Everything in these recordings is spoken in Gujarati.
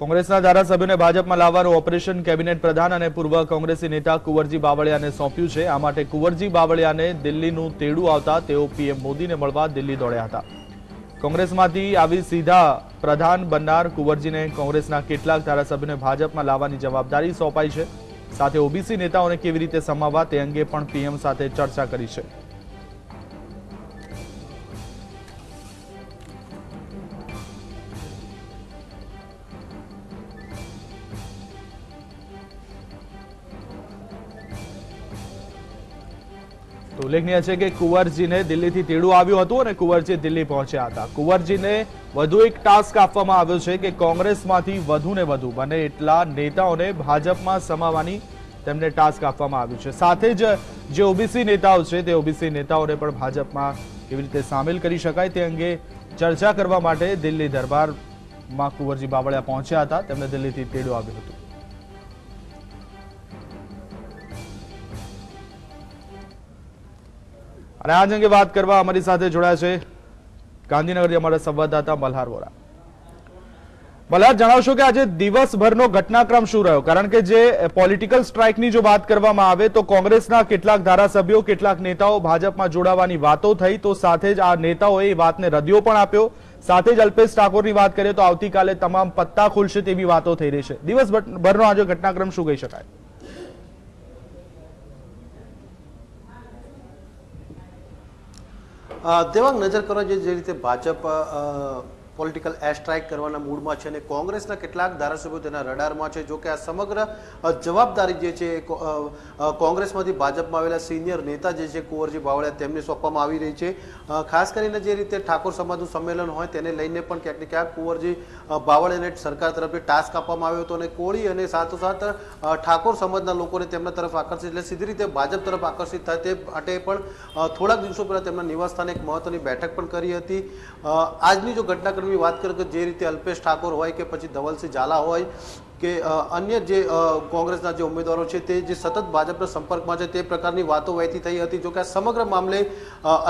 કોંગ્રેસના ધારાસભ્યોને ભાજપમાં લાવવાનું ઓપરેશન કેબિનેટ પ્રધાન અને પૂર્વ કોંગ્રેસી નેતા કુંવરજી બાવળિયાને સોંપ્યું છે। આ માટે કુંવરજી બાવળિયાને દિલ્હીનું તેડું આવતા તેઓ પીએમ મોદીને મળવા દિલ્હી દોડ્યા હતા। કોંગ્રેસમાંથી આવી સીધા પ્રધાન બનનાર કુંવરજીને કોંગ્રેસના કેટલાક ધારાસભ્યોને ભાજપમાં લાવવાની જવાબદારી સોંપાઈ છે। સાથે ઓબીસી નેતાઓને કેવી રીતે સમાવવા તે અંગે પણ પીએમ સાથે ચર્ચા કરી છે। तो उल्लेखनीय है कि कुंवरजी ने दिल्ली थी तेड़ू आव्યું હતું અને કુંવરજી દિલ્હી પહોંચ્યા હતા। કુંવરજીને વધુ એક ટાસ્ક આપવામાં આવ્યો છે કે કોંગ્રેસમાંથી વધુને વધુ બને એટલા નેતાઓને ભાજપમાં સમાવવાની તેમને ટાસ્ક આપવામાં આવ્યું છે। સાથે જ જે ઓબીસી નેતાઓ છે તે ઓબીસી નેતાઓને પણ ભાજપમાં કેવી રીતે સામેલ કરી શકાય તે અંગે ચર્ચા કરવા માટે દિલ્હી દરબારમાં કુંવરજી બાવળિયા પહોંચ્યા હતા। તેમને દિલ્હીથી તેડું આવ્યું હતું। અને આજ અંગે વાત કરવા અમારી સાથે જોડાયા છે ગાંધીનગરથી અમારા સંવાદદાતા મલ્હાર વોરા। મલ્હાર, જણાવશો કે આજે દિવસભરનો ઘટનાક્રમ શું રહ્યો? કારણ કે જે પોલિટિકલ સ્ટ્રાઇકની જો વાત કરવામાં આવે તો કોંગ્રેસના કેટલાક ધારાસભ્યો કેટલાક નેતાઓ ભાજપમાં જોડાવાની વાતો થઈ, તો સાથે જ આ નેતાઓએ એ વાતને રદિયો પણ આપ્યો। સાથે જ અલ્પેશ ઠાકોરની વાત કરીએ તો આવતીકાલે તમામ પત્તા ખુલશે તેવી વાતો થઈ રહી છે। દિવસભરનો આજે ઘટનાક્રમ શું કહી શકાય? દેવાંગ, નજર કરો જે રીતે ભાજપ પોલિટિકલ એર સ્ટ્રાઇક કરવાના મૂડમાં છે અને કોંગ્રેસના કેટલાક ધારાસભ્યો તેના રડારમાં છે। જો કે આ સમગ્ર જવાબદારી જે છે કોંગ્રેસમાંથી ભાજપમાં આવેલા સિનિયર નેતા જે છે કુંવરજી બાવળિયા તેમને સોંપવામાં આવી રહી છે। ખાસ કરીને જે રીતે ઠાકોર સમાજનું સંમેલન હોય તેને લઈને પણ ક્યાંક ને ક્યાંક કુંવરજી બાવળિયાને સરકાર તરફથી ટાસ્ક આપવામાં આવ્યો હતો અને કોળી અને સાથોસાથ ઠાકોર સમાજના લોકોને તેમના તરફ આકર્ષિત, એટલે સીધી રીતે ભાજપ તરફ આકર્ષિત થાય તે માટે પણ થોડાક દિવસો પહેલા તેમના નિવાસસ્થાને એક મહત્વની બેઠક પણ કરી હતી। આજની જો ઘટનાક્રમ વાત કરીએ તો જે રીતે અલ્પેશ ઠાકોર હોય કે પછી ધવલસિંહ ઝાલા હોય કે અન્ય જે કોંગ્રેસના જે ઉમેદવારો છે તે જે સતત ભાજપના સંપર્કમાં છે તે પ્રકારની વાતો વહેતી થઈ હતી। જો કે આ સમગ્ર મામલે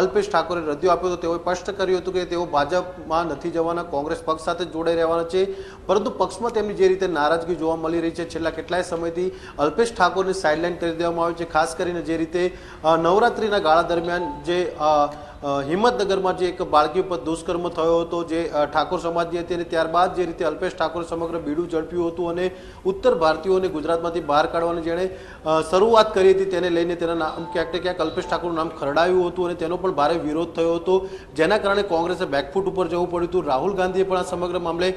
અલ્પેશ ઠાકોરે રદિયો આપ્યો હતો। તેઓએ સ્પષ્ટ કર્યું હતું કે તેઓ ભાજપમાં નથી જવાના, કોંગ્રેસ પક્ષ સાથે જોડાઈ રહેવાના છે, પરંતુ પક્ષમાં તેમની જે રીતે નારાજગી જોવા મળી રહી છે છેલ્લા કેટલાય સમયથી અલ્પેશ ઠાકોરને સાઇડલાઇન કરી દેવામાં આવ્યો છે। ખાસ કરીને જે રીતે નવરાત્રિના ગાળા દરમિયાન જે હિંમતનગરમાં જે એક બાળકી ઉપર દુષ્કર્મ થયો હતો જે ઠાકોર સમાજની હતી અને ત્યારબાદ જે રીતે અલ્પેશ ઠાકોરે સમગ્ર બીડું ઝડપ્યું હતું અને ઉત્તર ભારતીયોને ગુજરાતમાંથી બહાર કાઢવાની જેણે શરૂઆત કરી હતી તેને લઈને તેના નામ ક્યાંક ને ક્યાંક અલ્પેશ ઠાકોરનું નામ ખરડાયું હતું અને તેનો પણ ભારે વિરોધ થયો હતો, જેના કારણે કોંગ્રેસે બેકફૂટ ઉપર જવું પડ્યું હતું। રાહુલ ગાંધીએ પણ આ સમગ્ર મામલે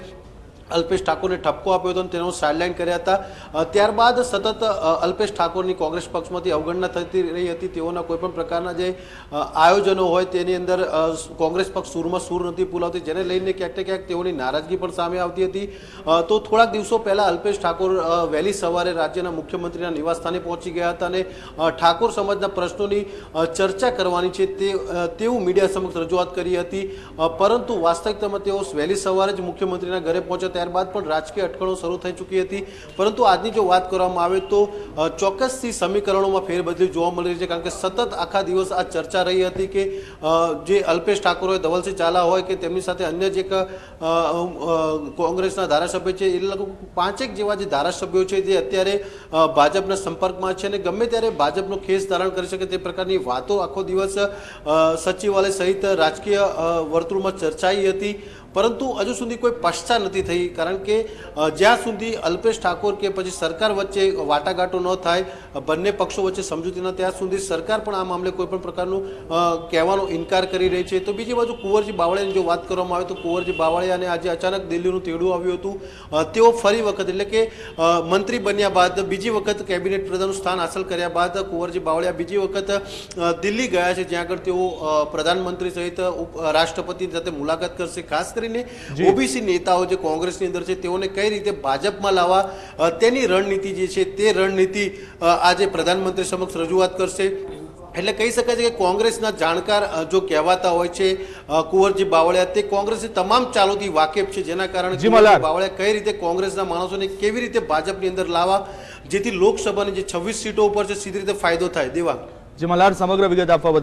અલ્પેશ ઠાકોરને ઠપકો આપ્યો હતો અને તેનો સાઇડલાઇન કર્યા હતા। ત્યારબાદ સતત અલ્પેશ ઠાકોરની કોંગ્રેસ પક્ષમાંથી અવગણના થતી રહી હતી। તેઓના કોઈપણ પ્રકારના જે આયોજનો હોય તેની અંદર કોંગ્રેસ પક્ષ સૂરમાં સૂર નથી પુલાવતી, જેને લઈને ક્યાંક ને ક્યાંક તેઓની નારાજગી પણ સામે આવતી હતી। તો થોડાક દિવસો પહેલા અલ્પેશ ઠાકોર વહેલી સવારે રાજ્યના મુખ્યમંત્રીના નિવાસસ્થાને પહોંચી ગયા હતા અને ઠાકોર સમાજના પ્રશ્નોની ચર્ચા કરવાની છે તેવું મીડિયા સમક્ષ રજૂઆત કરી હતી। પરંતુ વાસ્તવિકતામાં તેઓ વહેલી સવારે જ મુખ્યમંત્રીના ઘરે પહોંચ્યા, ત્યારબાદ પણ રાજકીય અટકળો શરૂ થઈ ચૂકી હતી। પરંતુ આજની જો વાત કરવામાં આવે તો ચોક્કસથી સમીકરણોમાં ફેરબદલી જોવા મળી રહી છે, કારણ કે સતત આખા દિવસ આ ચર્ચા રહી હતી કે જે અલ્પેશ ઠાકોર હોય, ધવલસિંહ ઝાલા હોય કે તેમની સાથે અન્ય જે કોંગ્રેસના ધારાસભ્ય છે એ લગભગ 5 જેવા જે ધારાસભ્યો છે જે અત્યારે ભાજપના સંપર્કમાં છે અને ગમે ત્યારે ભાજપનો ખેસ ધારણ કરી શકે તે પ્રકારની વાતો આખો દિવસ સચિવાલય સહિત રાજકીય વર્તુળમાં ચર્ચાઈ હતી। પરંતુ હજુ સુધી કોઈ પશ્ચા નથી થઈ, કારણ કે જ્યાં સુધી અલ્પેશ ઠાકોર કે પછી સરકાર વચ્ચે વાટાઘાટો ન થાય, બંને પક્ષો વચ્ચે સમજૂતી ન, ત્યાં સુધી સરકાર પણ આ મામલે કોઈ પણ પ્રકારનું કહેવાનો ઇનકાર કરી રહી છે। તો બીજી બાજુ કુંવરજી બાવળિયાની જો વાત કરવામાં આવે તો કુંવરજી બાવળિયાને આજે અચાનક દિલ્હીનું તેડું આવ્યું હતું। તેઓ ફરી વખત એટલે કે મંત્રી બન્યા બાદ બીજી વખત કેબિનેટ પ્રધાનનું સ્થાન હાંસલ કર્યા બાદ કુંવરજી બાવળિયા બીજી વખત દિલ્હી ગયા છે, જ્યાં આગળ તેઓ પ્રધાનમંત્રી સહિત રાષ્ટ્રપતિ સાથે મુલાકાત કરશે। ખાસ કરીને ઓબીસી નેતાઓ જે કોંગ્રેસની અંદર છે તેઓને કઈ રીતે ભાજપમાં લાવવા તેની રણનીતિ જે છે તે રણનીતિ આજે પ્રધાનમંત્રી સમક્ષ રજૂઆત કરશે। એટલે કહી શકાય છે કે કોંગ્રેસના જાણકાર જો કહેવાતા હોય છે કુંવરજી બાવળિયા, તે કોંગ્રેસની તમામ ચાલોથી વાકેફ છે, જેના કારણે બાવળિયા કઈ રીતે કોંગ્રેસના માણસોને કેવી રીતે ભાજપની અંદર લાવવા જેથી લોકસભાની જે 26 સીટો ઉપર છે સીધી રીતે ફાયદો થાય। દેવાંગ, જે મલ્હાર સમગ્ર વિગત આપવા